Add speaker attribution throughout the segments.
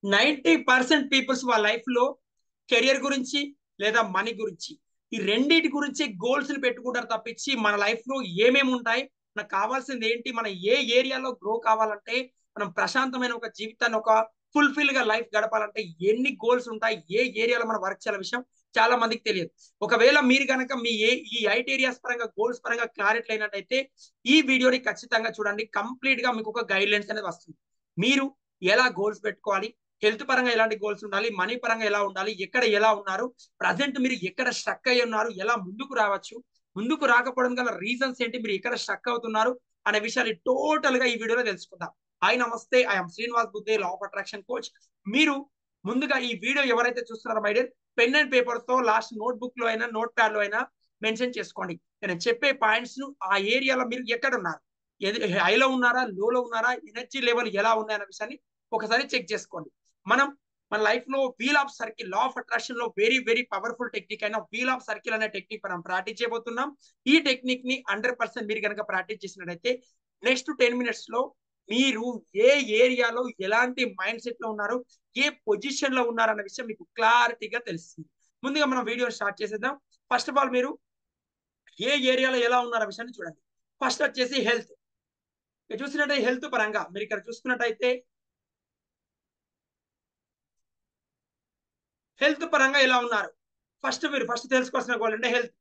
Speaker 1: 90% peoples వాళ్ళ life లో career గురించి లేదా మనీ గురించి ఈ రెండింటి గురించి గోల్స్ ని పెట్టుకుంటారు తప్పించి మన లైఫ్ లో ఏమేమి ఉంటాయి, మనకు కావాల్సింది ఏంటి, మనం ఏ ఏరియాలో గ్రో కావాలంటే, మనం ప్రశాంతమైన ఒక జీవితాన్ని ఒక ఫుల్ఫిల్ గా లైఫ్ గడపాలంటే ఎన్ని గోల్స్ ఉంటాయి, ఏ ఏరియాలో మనం వర్క్ చేయాల విషయం చాలా మందికి తెలియదు. ఒకవేళ మీరు కనుక మీ ఈ 8 ఏరియాస్ పరంగా గోల్స్ పరంగా క్లారిటీ అయినట్టయితే ఈ వీడియోని ఖచ్చితంగా చూడండి. కంప్లీట్ గా మీకు ఒక గైడ్ లైన్స్ అనేది వస్తుంది. మీరు ఎలా గోల్స్ పెట్టుకోవాలి, హెల్త్ పరంగా ఎలాంటి గోల్స్ ఉండాలి, మనీ పరంగా ఎలా ఉండాలి, ఎక్కడ ఎలా ఉన్నారు, ప్రజెంట్ మీరు ఎక్కడ స్ట్రక్ అయ్యి ఉన్నారు, ఎలా ముందుకు రావచ్చు, ముందుకు రాకపోవడం గల రీజన్స్ ఏంటి, మీరు ఎక్కడ స్ట్రక్ అవుతున్నారు అనే విషయాలు టోటల్ గా ఈ వీడియోలో తెలుసుకుందాం. హాయ్ నమస్తే, ఐఎమ్ శ్రీనివాస్ బుద్ధే, లా ఆఫ్ అట్రాక్షన్ కోచ్. మీరు ముందుగా ఈ వీడియో ఎవరైతే చూస్తున్నారో my dear, pen and paper తో లాస్ట్ నోట్ బుక్ లో అయినా నోట్ ప్యాడ్ లో అయినా మెన్షన్ చేసుకోండి. నేను చెప్పే పాయింట్స్ ను ఆ ఏరియాలో మీరు ఎక్కడ ఉన్నారు, హైలో ఉన్నారా, లోలో ఉన్నారా, ఎనర్జీ లెవెల్ ఎలా ఉన్నాయన్న విషయాన్ని ఒకసారి చెక్ చేసుకోండి. మనం మన లైఫ్ లో wheel of circle, law of attraction లో వెరీ వెరీ పవర్ఫుల్ టెక్నిక్ అయిన వీల్ ఆఫ్ సర్కిల్ అనే టెక్నిక్ మనం ప్రాక్టీస్ చేయబోతున్నాం. ఈ టెక్నిక్ ని 100% మీరు కనుక ప్రాక్టీస్ చేసినట్టయితే నెక్స్ట్ 10 minutes లో మీరు ఏ ఏరియాలో ఎలాంటి మైండ్ సెట్ లో ఉన్నారు, ఏ పొజిషన్ లో ఉన్నారు అన్న విషయం మీకు క్లారిటీగా తెలుస్తుంది. ముందుగా మనం వీడియో స్టార్ట్ చేసేద్దాం. ఫస్ట్ ఆఫ్ ఆల్ మీరు ఏ ఏరియాలో ఎలా ఉన్నారు విషయాన్ని చూడండి. ఫస్ట్ వచ్చేసి హెల్త్. చూసినట్టే హెల్త్ పరంగా మీరు ఇక్కడ చూసుకున్నట్టయితే హెల్త్ పరంగా ఎలా ఉన్నారు, ఫస్ట్ తెలుసుకోవాల్సిన గోల్ అంటే హెల్త్.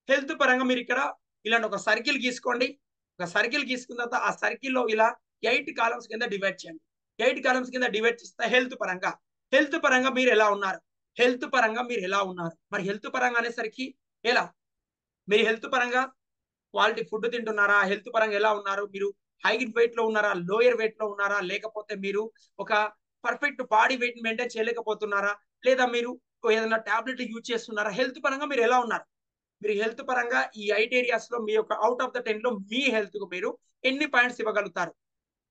Speaker 1: హెల్త్ పరంగా మీరు ఇక్కడ ఇలాంటి ఒక సర్కిల్ గీసుకోండి. ఒక సర్కిల్ గీసుకున్న తర్వాత ఆ సర్కిల్లో ఇలా 8 కాలమ్స్ కింద డివైడ్ చేయండి. 8 కాలమ్స్ కింద డివైడ్ చేస్తే హెల్త్ పరంగా మీరు ఎలా ఉన్నారు, హెల్త్ పరంగా మీరు ఎలా ఉన్నారు. మరి హెల్త్ పరంగా అనేసరికి ఎలా, మీరు హెల్త్ పరంగా క్వాలిటీ ఫుడ్ తింటున్నారా, హెల్త్ పరంగా ఎలా ఉన్నారు, మీరు హై వెయిట్ లో ఉన్నారా, లోయర్ వెయిట్ లో ఉన్నారా, లేకపోతే మీరు ఒక పర్ఫెక్ట్ బాడీ వెయిట్ మెయింటైన్ చేయలేకపోతున్నారా, లేదా మీరు ఏదైనా టాబ్లెట్ యూజ్ చేస్తున్నారా, హెల్త్ పరంగా మీరు ఎలా ఉన్నారు. మీరు హెల్త్ పరంగా ఈ 8 ఏరియాస్ లో మీ యొక్క అవుట్ ఆఫ్ ద 10 లో మీ హెల్త్ కు మీరు ఎన్ని పాయింట్స్ ఇవ్వగలుగుతారు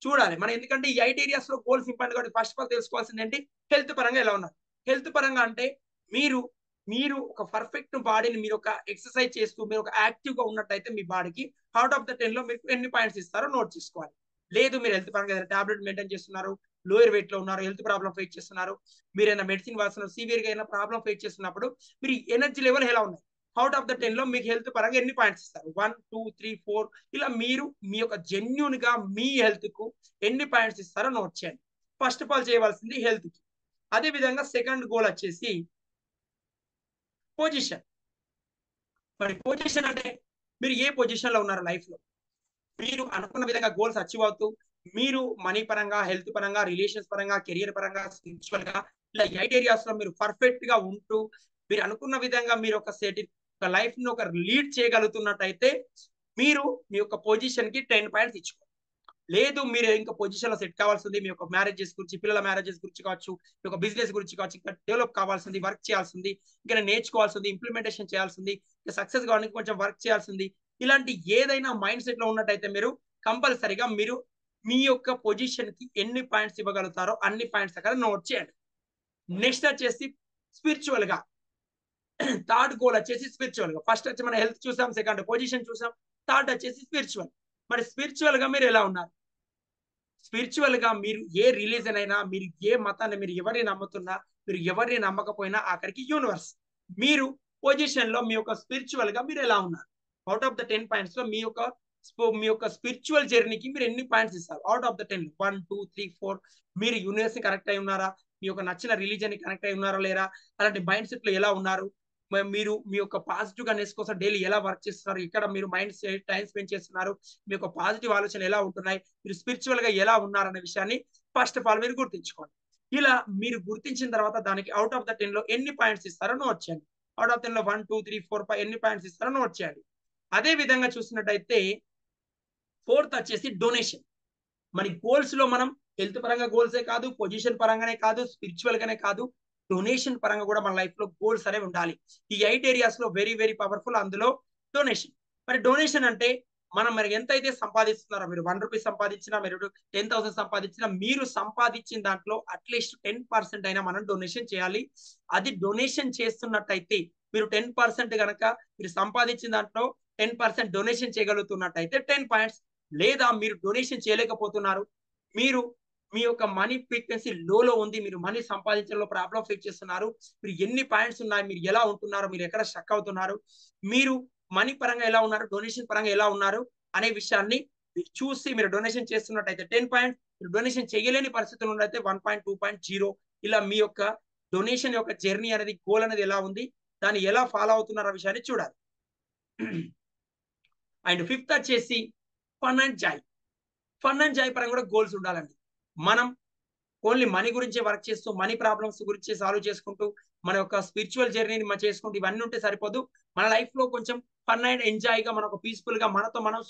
Speaker 1: చూడాలి మనం. ఎందుకంటే ఈ 8 ఏరియాస్ లో గోల్స్ ఇంపార్టెంట్ కాబట్టి ఫస్ట్ ఆఫ్ ఆల్ తెలుసుకోవాల్సింది ఏంటి, హెల్త్ పరంగా ఎలా ఉన్నారు. హెల్త్ పరంగా అంటే మీరు మీరు ఒక పర్ఫెక్ట్ బాడీని మీరు ఒక ఎక్సర్సైజ్ చేస్తూ మీరు ఒక యాక్టివ్ గా ఉన్నట్టయితే మీ బాడీకి అవుట్ ఆఫ్ ద 10 లో మీకు ఎన్ని పాయింట్స్ ఇస్తారో నోట్ చేసుకోవాలి. లేదు మీరు హెల్త్ పరంగా టాబ్లెట్ మెయింటైన్ చేస్తున్నారు, లోయర్ వెయిట్ లో ఉన్నారు, హెల్త్ ప్రాబ్లమ్ ఫేస్ చేస్తున్నారు, మీరు ఏదైనా మెడిసిన్ వాడుతున్నారు, సివియర్ గా ఏదైనా ప్రాబ్లమ్ ఫేస్ చేస్తున్నప్పుడు మీరు ఎనర్జీ లెవెల్ ఎలా ఉన్నాయి, అవుట్ ఆఫ్ ద 10 లో మీకు హెల్త్ పరంగా ఎన్ని పాయింట్స్ ఇస్తారు, 1 2 3 4 ఇలా మీరు మీ యొక్క జెన్యున్ గా మీ హెల్త్ కు ఎన్ని పాయింట్స్ ఇస్తారో నోట్ చేయండి. ఫస్ట్ ఆఫ్ ఆల్ చేయవలసింది హెల్త్ కి. అదే విధంగా సెకండ్ గోల్ వచ్చేసి పొజిషన్. మరి పొజిషన్ అంటే మీరు ఏ పొజిషన్ లో ఉన్నారు లైఫ్ లో, మీరు అనుకున్న విధంగా గోల్స్ అచీవ్ అవుతూ మీరు మనీ పరంగా, హెల్త్ పరంగా, రిలేషన్స్ పరంగా, కెరియర్ పరంగా, స్పిరిచువల్ గా ఇలా 8 ఏరియాస్ లో మీరు పర్ఫెక్ట్ గా ఉంటూ మీరు అనుకున్న విధంగా మీరు ఒక ఒక లైఫ్ ని ఒక లీడ్ చేయగలుగుతున్నట్టయితే మీరు మీ యొక్క పొజిషన్ కి 10 పాయింట్స్ ఇచ్చుకోండి. లేదు మీరు ఇంకా పొజిషన్ లో సెట్ కావాల్సింది, మీ యొక్క మ్యారేజెస్ గురించి, పిల్లల మ్యారేజెస్ గురించి కావచ్చు, మీ యొక్క బిజినెస్ గురించి కావచ్చు, ఇంకా డెవలప్ కావాల్సింది, వర్క్ చేయాల్సింది, ఇంకా నేర్చుకోవాల్సింది, ఇంప్లిమెంటేషన్ చేయాల్సింది, ఇంకా సక్సెస్ కావడానికి కొంచెం వర్క్ చేయాల్సింది, ఇలాంటి ఏదైనా మైండ్ సెట్ లో ఉన్నట్టయితే మీరు కంపల్సరీగా మీరు మీ యొక్క పొజిషన్ కి ఎన్ని పాయింట్స్ ఇవ్వగలుగుతారో అన్ని పాయింట్స్ అక్కడ నోట్ చేయండి. నెక్స్ట్ వచ్చేసి స్పిరిచువల్ గా థర్డ్ గోల్ వచ్చేసి స్పిరిచువల్ గా. ఫస్ట్ వచ్చి మన హెల్త్ చూసాం, సెకండ్ పొజిషన్ చూసాం, థర్డ్ వచ్చేసి స్పిరిచువల్. మరి స్పిరిచువల్ గా మీరు ఎలా ఉన్నారు, స్పిరిచువల్ గా మీరు ఏ రిలీజన్ అయినా, మీరు ఏ మతాన్ని, మీరు ఎవరిని నమ్ముతున్నా, మీరు ఎవరిని నమ్మకపోయినా అక్కడికి యూనివర్స్. మీరు పొజిషన్ లో మీ యొక్క స్పిరిచువల్ గా మీరు ఎలా ఉన్నారు, అవుట్ ఆఫ్ ద 10 పాయింట్స్ లో మీ యొక్క స్పిరిచువల్ జర్నీకి మీరు ఎన్ని పాయింట్స్ ఇస్తారు అవుట్ ఆఫ్ ద 10, 1 2 3 4. మీరు యూనివర్స్ ని కనెక్ట్ అయి ఉన్నారా, మీ యొక్క నచ్చిన రిలీజన్ ని కనెక్ట్ అయి ఉన్నారా లేరా, అలాంటి మైండ్ సెట్ లో ఎలా ఉన్నారు, మీరు మీ యొక్క పాజిటివ్ గా కోసం డైలీ ఎలా వర్క్ చేస్తున్నారు, ఇక్కడ మీరు మైండ్ టైం స్పెండ్ చేస్తున్నారు, మీ యొక్క పాజిటివ్ ఆలోచన ఎలా ఉంటున్నాయి, మీరు స్పిరిచువల్ గా ఎలా ఉన్నారనే విషయాన్ని ఫస్ట్ ఆఫ్ ఆల్ మీరు గుర్తించుకోండి. ఇలా మీరు గుర్తించిన తర్వాత దానికి అవుట్ ఆఫ్ ద 10 లో ఎన్ని పాయింట్స్ ఇస్తారో నోట్ చేయండి. అవుట్ ఆఫ్ 10 లో 1 2 3 4 5 ఎన్ని పాయింట్స్ ఇస్తారో నోట్ చేయండి. అదే విధంగా చూసినట్టయితే ఫోర్త్ వచ్చేసి డొనేషన్. మన గోల్స్ లో మనం హెల్త్ పరంగా గోల్సే కాదు, పొజిషన్ పరంగానే కాదు, స్పిరిచువల్ గానే కాదు, డొనేషన్ పరంగా కూడా మన లైఫ్ లో గోల్స్ అనేవి ఉండాలి. ఈ 8 ఏరియాస్ లో వెరీ వెరీ పవర్ఫుల్ అందులో డొనేషన్. మరి డొనేషన్ అంటే మనం మరి ఎంత అయితే సంపాదిస్తున్నారో, మీరు 1 రూపీ సంపాదించినా, మీరు 10,000 సంపాదించినా, మీరు సంపాదించిన దాంట్లో అట్లీస్ట్ 10% అయినా మనం డొనేషన్ చేయాలి. అది డొనేషన్ చేస్తున్నట్టయితే మీరు 10% కనుక మీరు సంపాదించిన దాంట్లో 10% డొనేషన్ చేయగలుగుతున్నట్టయితే 10 పాయింట్స్. లేదా మీరు డొనేషన్ చేయలేకపోతున్నారు, మీరు మీ యొక్క మనీ ఫ్రీక్వెన్సీ లోలో ఉంది, మీరు మనీ సంపాదించడంలో ప్రాబ్లం ఫేస్ చేస్తున్నారు, మీరు ఎన్ని పాయింట్స్ ఉన్నాయి, మీరు ఎలా ఉంటున్నారు, మీరు ఎక్కడ స్టక్ అవుతున్నారు, మీరు మనీ పరంగా ఎలా ఉన్నారు, డొనేషన్ పరంగా ఎలా ఉన్నారు అనే విషయాన్ని మీరు చూసి మీరు డొనేషన్ చేస్తున్నట్టయితే 10 పాయింట్స్, మీరు డొనేషన్ చేయలేని పరిస్థితులు ఉన్నట్టయితే 1.2.0. ఇలా మీ యొక్క డొనేషన్ యొక్క జర్నీ అనేది గోల్ అనేది ఎలా ఉంది, దాన్ని ఎలా ఫాలో అవుతున్నారు ఆ విషయాన్ని చూడాలి. అండ్ ఫిఫ్త్ వచ్చేసి fun and Joy. Fun and Joy పరంగా కూడా గోల్స్ ఉండాలండి. మనం ఓన్లీ మనీ గురించే వర్క్ చేస్తూ మనీ ప్రాబ్లమ్స్ గురించి సాల్వ్ చేసుకుంటూ మన యొక్క స్పిరిచువల్ జర్నీని మనం చేసుకుంటూ ఇవన్నీ ఉంటే సరిపోదు. మన లైఫ్ లో కొంచెం ఫన్ అండ్ ఎంజాయ్ గా, మన ఒక పీస్ఫుల్ గా, మనతో మనం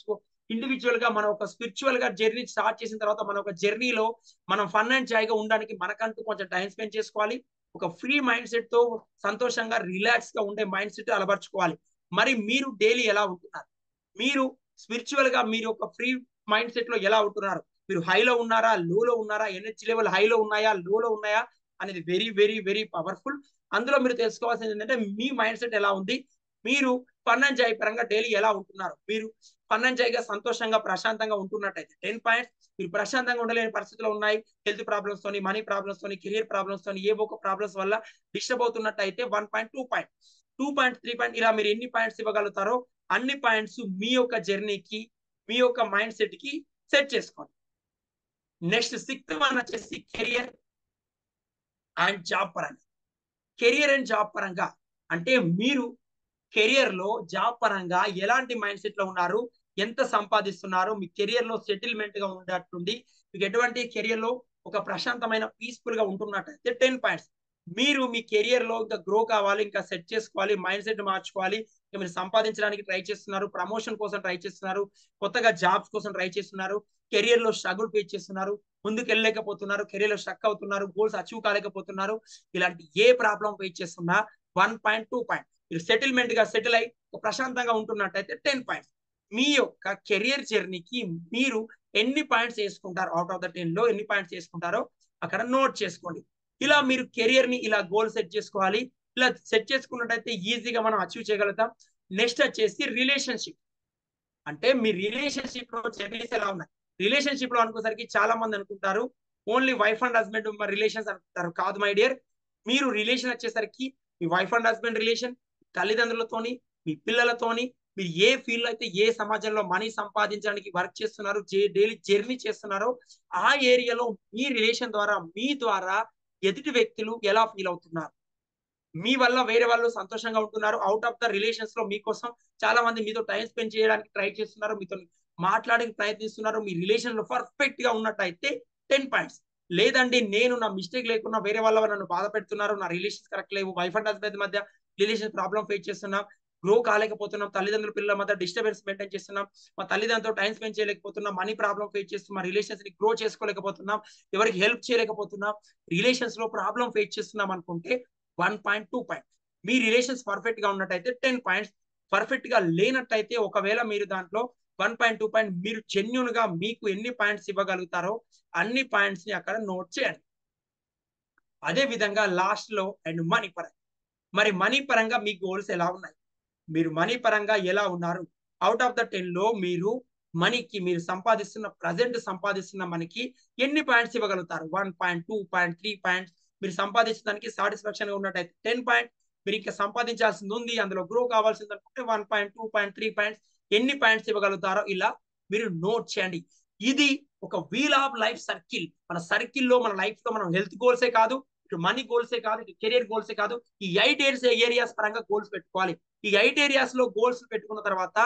Speaker 1: ఇండివిజువల్ గా మన ఒక స్పిరిచువల్ గా జర్నీ స్టార్ట్ చేసిన తర్వాత మన ఒక జర్నీలో మనం ఫన్ అండ్ జాయ్ గా ఉండడానికి మనకంటూ కొంచెం టైం స్పెండ్ చేసుకోవాలి. ఒక ఫ్రీ మైండ్ సెట్ తో సంతోషంగా రిలాక్స్ గా ఉండే మైండ్ సెట్ అలవర్చుకోవాలి. మరి మీరు డైలీ ఎలా ఉంటున్నారు, మీరు స్పిరిచువల్ గా మీరు ఒక ఫ్రీ మైండ్ సెట్ లో ఎలా ఉంటున్నారు, మీరు హైలో ఉన్నారా, లోలో ఉన్నారా, ఎనర్జీ లెవెల్ హైలో ఉన్నాయా, లోలో ఉన్నాయా అనేది వెరీ వెరీ వెరీ పవర్ఫుల్. అందులో మీరు తెలుసుకోవాల్సింది ఏంటంటే మీ మైండ్ సెట్ ఎలా ఉంది, మీరు ఫన్ అండ్ జాయ్ పరంగా డైలీ ఎలా ఉంటున్నారు. మీరు ఫన్ అండ్ జాయ్గా సంతోషంగా ప్రశాంతంగా ఉంటున్నట్టయితే 10 పాయింట్స్. మీరు ప్రశాంతంగా ఉండలేని పరిస్థితులు ఉన్నాయి, హెల్త్ ప్రాబ్లమ్స్ తోని, మనీ ప్రాబ్లమ్స్ తోని, కెరియర్ ప్రాబ్లమ్స్ తోని, ఏ ఒక ప్రాబ్లమ్స్ వల్ల డిస్టర్బ్ అవుతున్నట్టయితే 1.2 పాయింట్, 2.3 పాయింట్. ఇలా మీరు ఎన్ని పాయింట్స్ ఇవ్వగలుగుతారో అన్ని పాయింట్స్ మీ యొక్క జర్నీకి, మీ యొక్క మైండ్ సెట్ కి సెట్ చేసుకోండి. నెక్స్ట్ 6th వన్ వచ్చేసి కెరియర్ అండ్ జాబ్ పరంగా. కెరియర్ అండ్ జాబ్ పరంగా అంటే మీరు కెరియర్ లో, జాబ్ పరంగా ఎలాంటి మైండ్ సెట్ లో ఉన్నారు, ఎంత సంపాదిస్తున్నారు, మీ కెరియర్ లో సెటిల్మెంట్ గా ఉండేటువంటి, మీకు ఎటువంటి కెరియర్ లో ఒక ప్రశాంతమైన పీస్ఫుల్ గా ఉంటున్నట్టయితే 10 పాయింట్స్. మీరు మీ కెరియర్ లో ఇంకా గ్రో కావాలి, ఇంకా సెట్ చేసుకోవాలి, మైండ్ సెట్ మార్చుకోవాలి, మీరు సంపాదించడానికి ట్రై చేస్తున్నారు, ప్రమోషన్ కోసం ట్రై చేస్తున్నారు, కొత్తగా జాబ్స్ కోసం ట్రై చేస్తున్నారు, కెరియర్ లో స్ట్రగుల్ ఫేస్ చేస్తున్నారు, ముందుకు వెళ్ళలేకపోతున్నారు, కెరియర్ లో స్ట్రక్ అవుతున్నారు, గోల్స్ అచీవ్ కాలేకపోతున్నారు, ఇలాంటి ఏ ప్రాబ్లం ఫేస్ చేస్తున్నా 1.2 పాయింట్. మీరు సెటిల్మెంట్ గా సెటిల్ అయి ప్రశాంతంగా ఉంటున్నట్టయితే 10 పాయింట్స్. మీ యొక్క కెరియర్ జర్నీకి మీరు ఎన్ని పాయింట్స్ వేసుకుంటారు, అవుట్ ఆఫ్ ద 10 లో ఎన్ని పాయింట్స్ వేసుకుంటారో అక్కడ నోట్ చేసుకోండి. ఇలా మీరు కెరియర్ ని ఇలా గోల్ సెట్ చేసుకోవాలి. ఇలా సెట్ చేసుకున్నట్టయితే ఈజీగా మనం అచీవ్ చేయగలుగుతాం. నెక్స్ట్ వచ్చేసి రిలేషన్షిప్. అంటే మీ రిలేషన్షిప్ లో జర్నీస్ ఎలా ఉన్నాయి. రిలేషన్షిప్ లో అనుకోసరికి చాలా మంది అనుకుంటారు only wife and husband relations అనుకుంటారు. కాదు మై డియర్, మీరు రిలేషన్ వచ్చేసరికి మీ వైఫ్ అండ్ హస్బెండ్ రిలేషన్, తల్లిదండ్రులతోని, మీ పిల్లలతోని, మీరు ఏ ఫీల్డ్ అయితే ఏ సమాజంలో మనీ సంపాదించడానికి వర్క్ చేస్తున్నారు, డైలీ జర్నీ చేస్తున్నారో ఆ ఏరియాలో మీ రిలేషన్ ద్వారా, మీ ద్వారా ఎదుటి వ్యక్తులు ఎలా ఫీల్ అవుతున్నారు, మీ వల్ల వేరే వాళ్ళు సంతోషంగా ఉంటున్నారు, అవుట్ ఆఫ్ ద రిలేషన్స్ లో మీకోసం చాలా మంది మీతో టైం స్పెండ్ చేయడానికి ట్రై చేస్తున్నారు, మీతో మాట్లాడడానికి ప్రయత్నిస్తున్నారు, మీ రిలేషన్ లో పర్ఫెక్ట్ గా ఉన్నట్టయితే 10 పాయింట్స్. లేదండి నేను నా మిస్టేక్ లేకుండా వేరే వాళ్ళ నన్ను బాధ పెడుతున్నారు, నా రిలేషన్స్ కరెక్ట్ లేవు, వైఫ్ అండ్ హస్బెండ్ మధ్య రిలేషన్ ప్రాబ్లం ఫేస్ చేస్తున్నాం, గ్రో కాలేకపోతున్నాం, తల్లిదండ్రుల పిల్లల మధ్య డిస్టర్బెన్స్ మెయింటైన్ చేస్తున్నాం, మా తల్లిదండ్రులతో టైం స్పెండ్ చేయలేకపోతున్నాం, మనీ ప్రాబ్లం ఫేస్ చేస్తున్నాం, మా రిలేషన్స్ ని గ్రో చేసుకోలేకపోతున్నాం, ఎవరికి హెల్ప్ చేయలేకపోతున్నాం, రిలేషన్స్ లో ప్రాబ్లం ఫేస్ చేస్తున్నాం అనుకుంటే 1.2 పాయింట్. మీ రిలేషన్స్ పర్ఫెక్ట్ గా ఉన్నట్టయితే 10 పాయింట్స్. పర్ఫెక్ట్ గా లేనట్టయితే ఒకవేళ మీరు దాంట్లో 1.2 పాయింట్, మీరు జెన్యున్ గా మీకు ఎన్ని పాయింట్స్ ఇవ్వగలుగుతారో అన్ని పాయింట్స్ ని అక్కడ నోట్ చేయండి. అదే విధంగా లాస్ట్ లో అండ్ మనీ పరంగా, మరి మనీ పరంగా మీ గోల్స్ ఎలా ఉన్నాయి, మీరు మనీ పరంగా ఎలా ఉన్నారు, అవుట్ ఆఫ్ ద 10 లో మీరు మనీకి, మీరు సంపాదిస్తున్న ప్రజెంట్ సంపాదిస్తున్న మనకి ఎన్ని పాయింట్స్ ఇవ్వగలుగుతారు. 1 point, 2 point, 3 points. మీరు సంపాదించడానికి సాటిస్ఫాక్షన్ గా ఉన్నట్టయితే 10 పాయింట్. మీరు ఇంకా సంపాదించాల్సింది ఉంది, అందులో గ్రో కావాల్సింది అనుకుంటే 1 పాయింట్, 2 పాయింట్, 3 పాయింట్స్. ఎన్ని పాయింట్స్ ఇవ్వగలుగుతారో ఇలా మీరు నోట్ చేయండి. ఇది ఒక వీల్ ఆఫ్ లైఫ్ సర్కిల్. మన సర్కిల్లో మన లైఫ్ లో మనం హెల్త్ గోల్సే కాదు, ఇటు మనీ గోల్సే కాదు, ఇటు కెరియర్ గోల్సే కాదు, ఈ 8 ఏరియాస్ పరంగా గోల్స్ పెట్టుకోవాలి. ఈ 8 ఏరియాస్ లో గోల్స్ పెట్టుకున్న తర్వాత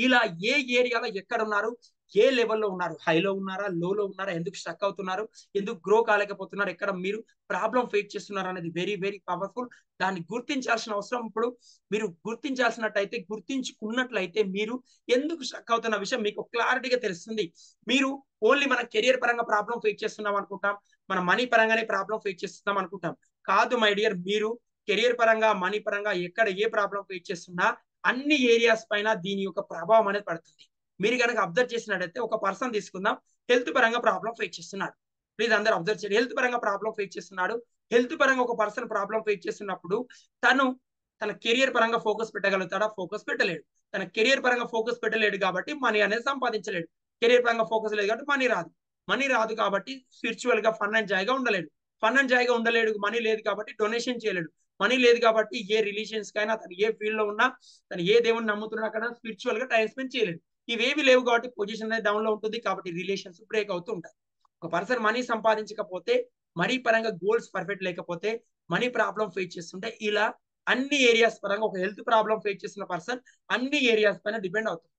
Speaker 1: ఇలా ఏ ఏరియాలో ఎక్కడ ఉన్నారు, ఏ లెవెల్లో ఉన్నారు, హైలో ఉన్నారా, లోలో ఉన్నారా, ఎందుకు స్ట్రక్ అవుతున్నారు, ఎందుకు గ్రో కాలేకపోతున్నారు, ఎక్కడ మీరు ప్రాబ్లం ఫేస్ చేస్తున్నారు అనేది వెరీ వెరీ పవర్ఫుల్. దాన్ని గుర్తించాల్సిన అవసరం, ఇప్పుడు మీరు గుర్తించాల్సినట్టయితే, గుర్తించుకున్నట్లయితే మీరు ఎందుకు స్ట్రక్ అవుతున్న విషయం మీకు క్లారిటీగా తెలుస్తుంది. మీరు ఓన్లీ మన కెరియర్ పరంగా ప్రాబ్లం ఫేస్ చేస్తున్నాం అనుకుంటాం, మన మనీ పరంగానే ప్రాబ్లం ఫేస్ చేస్తున్నాం అనుకుంటాం. కాదు మై డియర్, మీరు కెరియర్ పరంగా, మనీ పరంగా ఎక్కడ ఏ ప్రాబ్లం ఫేస్ చేస్తున్నా అన్ని ఏరియాస్ పైన దీని యొక్క ప్రభావం అనేది పడుతుంది. మీరు కనుక అబ్జర్వ్ చేసినట్టయితే, ఒక పర్సన్ తీసుకుందాం, హెల్త్ పరంగా ప్రాబ్లం ఫేస్ చేస్తున్నాడు. ప్లీజ్ అందరూ అబ్జర్వ్ చేయండి. హెల్త్ పరంగా ప్రాబ్లం ఫేస్ చేస్తున్నాడు. హెల్త్ పరంగా ఒక పర్సన్ ప్రాబ్లం ఫేస్ చేస్తున్నప్పుడు తన కెరియర్ పరంగా ఫోకస్ పెట్టగలుగుతాడా? ఫోకస్ పెట్టలేడు. తన కెరియర్ పరంగా ఫోకస్ పెట్టలేడు కాబట్టి మనీ అనేది సంపాదించలేడు. కెరియర్ పరంగా ఫోకస్ లేదు కాబట్టి మనీ రాదు. మనీ రాదు కాబట్టి స్పిరిచువల్ గా ఫన్ అండ్ జాయ్గా ఉండలేడు. ఫన్ అండ్ జాయ్గా ఉండలేడు, మనీ లేదు కాబట్టి డొనేషన్ చేయలేడు. మనీ లేదు కాబట్టి ఏ రిలీజియన్స్ కైనా, తను ఏ ఫీల్డ్ లో ఉన్నా, తను ఏ దేవుని నమ్ముతున్నా అక్కడ స్పిరిచువల్ గా టైం స్పెండ్ చేయలేడు. ఇవేవి లేవు కాబట్టి పొజిషన్ అనేది డౌన్ లో ఉంటుంది, కాబట్టి రిలేషన్స్ బ్రేక్ అవుతూ ఉంటాయి. ఒక పర్సన్ మనీ సంపాదించకపోతే, మనీ పరంగా గోల్స్ పర్ఫెక్ట్ లేకపోతే, మనీ ప్రాబ్లం ఫేస్ చేస్తుంటే, ఇలా అన్ని ఏరియాస్ పరంగా ఒక హెల్త్ ప్రాబ్లం ఫేస్ చేస్తున్న పర్సన్ అన్ని ఏరియాస్ పైన డిపెండ్ అవుతుంది.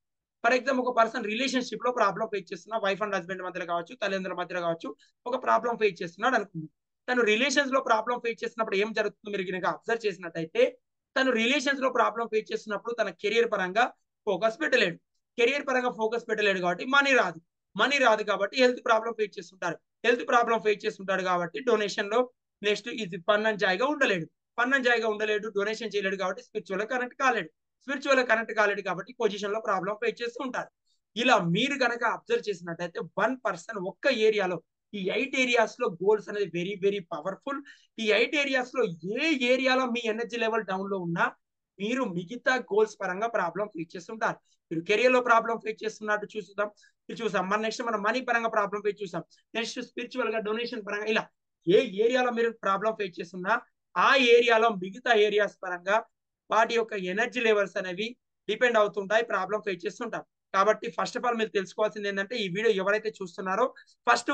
Speaker 1: ఫర్ ఎగ్జాంపుల్ ఒక పర్సన్ రిలేషన్షిప్ లో ప్రాబ్లం ఫేస్ చేస్తున్నా, వైఫ్ అండ్ హస్బెండ్ మధ్యలో కావచ్చు, తల్లిదండ్రుల మధ్యలో కావచ్చు, ఒక ప్రాబ్లం ఫేస్ చేస్తున్నాడు అనుకుంది. తను రిలేషన్స్ లో ప్రాబ్లం ఫేస్ చేసినప్పుడు ఏం జరుగుతుందో మీరు కనుక అబ్జర్వ్ చేసినట్టయితే, తను రిలేషన్స్ లో ప్రాబ్లం ఫేస్ చేస్తున్నప్పుడు తన కెరియర్ పరంగా ఫోకస్ పెట్టలేడు. కెరియర్ పరంగా ఫోకస్ పెట్టలేడు కాబట్టి మనీ రాదు. మనీ రాదు కాబట్టి హెల్త్ ప్రాబ్లం ఫేస్ చేస్తుంటారు. హెల్త్ ప్రాబ్లం ఫేస్ చేస్తుంటాడు కాబట్టి డొనేషన్ లో నెక్స్ట్ ఇది ఫన్ అండ్ జాయ్గా ఉండలేడు. ఫన్ అండ్ జాయ్గా ఉండలేడు, డొనేషన్ చేయలేడు కాబట్టి స్పిరిచువల్ గా కనెక్ట్ కాలేడు. స్పిరిచువల్ గా కనెక్ట్ కాలేడు కాబట్టి పొజిషన్ లో ప్రాబ్లం ఫేస్ చేస్తూ ఉంటారు. ఇలా మీరు కనుక అబ్జర్వ్ చేసినట్టయితే వన్ పర్సన్ ఒక్క ఏరియాలో, ఈ 8 ఏరియాస్ లో గోల్స్ అనేది వెరీ వెరీ పవర్ఫుల్. ఈ 8 ఏరియాస్ లో ఏ ఏరియాలో మీ ఎనర్జీ లెవెల్ డౌన్ లో ఉన్నా, మీరు మిగతా గోల్స్ పరంగా ప్రాబ్లం ఫేస్ చేస్తుంటారు. మీరు కెరియర్ లో ప్రాబ్లం ఫేస్ చేస్తున్నట్టు చూసాం. మన నెక్స్ట్ మనం మనీ పరంగా ప్రాబ్లం ఫేస్ చూసాం. నెక్స్ట్ స్పిరిచువల్ గా డొనేషన్ పరంగా, ఇలా ఏ ఏరియాలో మీరు ప్రాబ్లం ఫేస్ చేస్తున్నా, ఆ ఏరియాలో మిగతా ఏరియాస్ పరంగా వాటి యొక్క ఎనర్జీ లెవెల్స్ అనేవి డిపెండ్ అవుతుంటాయి, ప్రాబ్లం ఫేస్ చేస్తుంటాం. కాబట్టి ఫస్ట్ ఆఫ్ ఆల్ మీరు తెలుసుకోవాల్సింది ఏంటంటే, ఈ వీడియో ఎవరైతే చూస్తున్నారో ఫస్ట్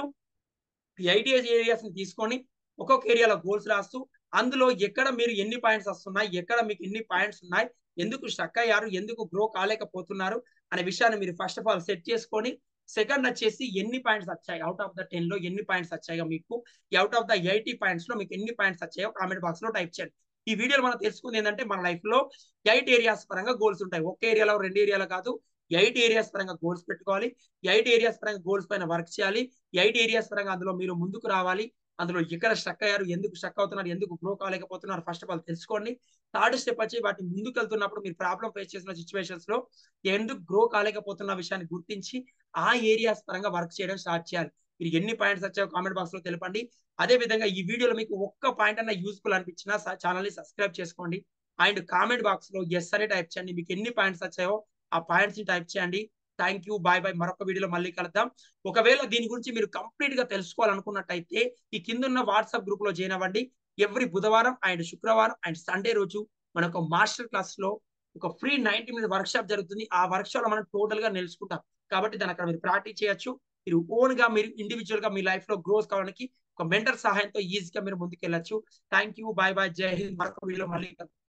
Speaker 1: ఈ 8 ఏరియాస్ ని తీసుకొని ఒక్కొక్క ఏరియాలో గోల్స్ రాస్తూ, అందులో ఎక్కడ మీరు ఎన్ని పాయింట్స్ వస్తున్నాయి, ఎక్కడ మీకు ఎన్ని పాయింట్స్ ఉన్నాయి, ఎందుకు స్ట్రక్ అయ్యారు, ఎందుకు గ్రో కాలేకపోతున్నారు అనే విషయాన్ని మీరు ఫస్ట్ ఆఫ్ ఆల్ సెట్ చేసుకొని, సెకండ్ వచ్చేసి ఎన్ని పాయింట్స్ వచ్చాయి, అవుట్ ఆఫ్ ద 10 లో ఎన్ని పాయింట్స్ వచ్చాయో మీకు, అవుట్ ఆఫ్ ద 80 పాయింట్స్ లో మీకు ఎన్ని పాయింట్స్ వచ్చాయో కామెంట్ బాక్స్ లో టైప్ చేయండి. ఈ వీడియోలో మనం తెలుసుకుంది ఏంటంటే, మన లైఫ్ లో 8 ఏరియాస్ పరంగా గోల్స్ ఉంటాయి. ఒక్క ఏరియాలో 2 ఏరియాలో కాదు, 8 ఏరియాస్ పరంగా గోల్స్ పెట్టుకోవాలి. 8 ఏరియాస్ పరంగా గోల్స్ పైన వర్క్ చేయాలి. 8 ఏరియాస్ పరంగా అందులో మీరు ముందుకు రావాలి. అందులో ఎక్కడ స్ట్రక్ అయ్యారు, ఎందుకు స్ట్రక్ అవుతున్నారు, ఎందుకు గ్రో కాలేకపోతున్నారు ఫస్ట్ ఆఫ్ ఆల్ తెలుసుకోండి. థర్డ్ స్టెప్ వచ్చి వాటి ముందుకు వెళ్తున్నప్పుడు మీరు ప్రాబ్లం ఫేస్ చేసిన సిచ్యువేషన్స్ లో ఎందుకు గ్రో కాలేకపోతున్న విషయాన్ని గుర్తించి ఆ ఏరియాస్ పరంగా వర్క్ చేయడం స్టార్ట్ చేయాలి. మీరు ఎన్ని పాయింట్స్ వచ్చాయో కామెంట్ బాక్స్ లో తెలపండి. అదే విధంగా ఈ వీడియోలో మీకు ఒక్క పాయింట్ అన్న యూస్ఫుల్ అనిపించినా ఛానల్ ని సబ్స్క్రైబ్ చేసుకోండి. అండ్ కామెంట్ బాక్స్ లో ఎస్ అని టైప్ చేయండి. మీకు ఎన్ని పాయింట్స్ వచ్చాయో ఆ పాయింట్స్ ని టైప్ చేయండి. Thank you, bye bye. మరొక వీడియోలో మళ్ళీ కలుద్దాం. ఒకవేళ దీని గురించి మీరు కంప్లీట్ గా తెలుసుకోవాలనుకున్నట్టయితే ఈ కిందున్న వాట్సాప్ గ్రూప్ లో జాయిన్ అవ్వండి. ఎవ్రీ బుధవారం అండ్ శుక్రవారం అండ్ సండే రోజు మనకు మాస్టర్ క్లాస్ లో ఒక ఫ్రీ 90 మినిట్ వర్క్ షాప్ జరుగుతుంది. ఆ వర్క్ షాప్ లో మనం టోటల్ గా నేర్చుకుంటాం. కాబట్టి దాని అక్కడ మీరు ప్రాక్టీస్ చేయొచ్చు. మీరు ఓన్ గా, మీరు ఇండివిజువల్ గా మీ లైఫ్ లో గ్రోత్ కావడానికి ఒక మెంటర్ సహాయంతో ఈజీగా మీరు ముందుకు వెళ్ళొచ్చు. థ్యాంక్ యూ, బాయ్ బాయ్, జై హింద్. మరొక వీడియోలో మళ్ళీ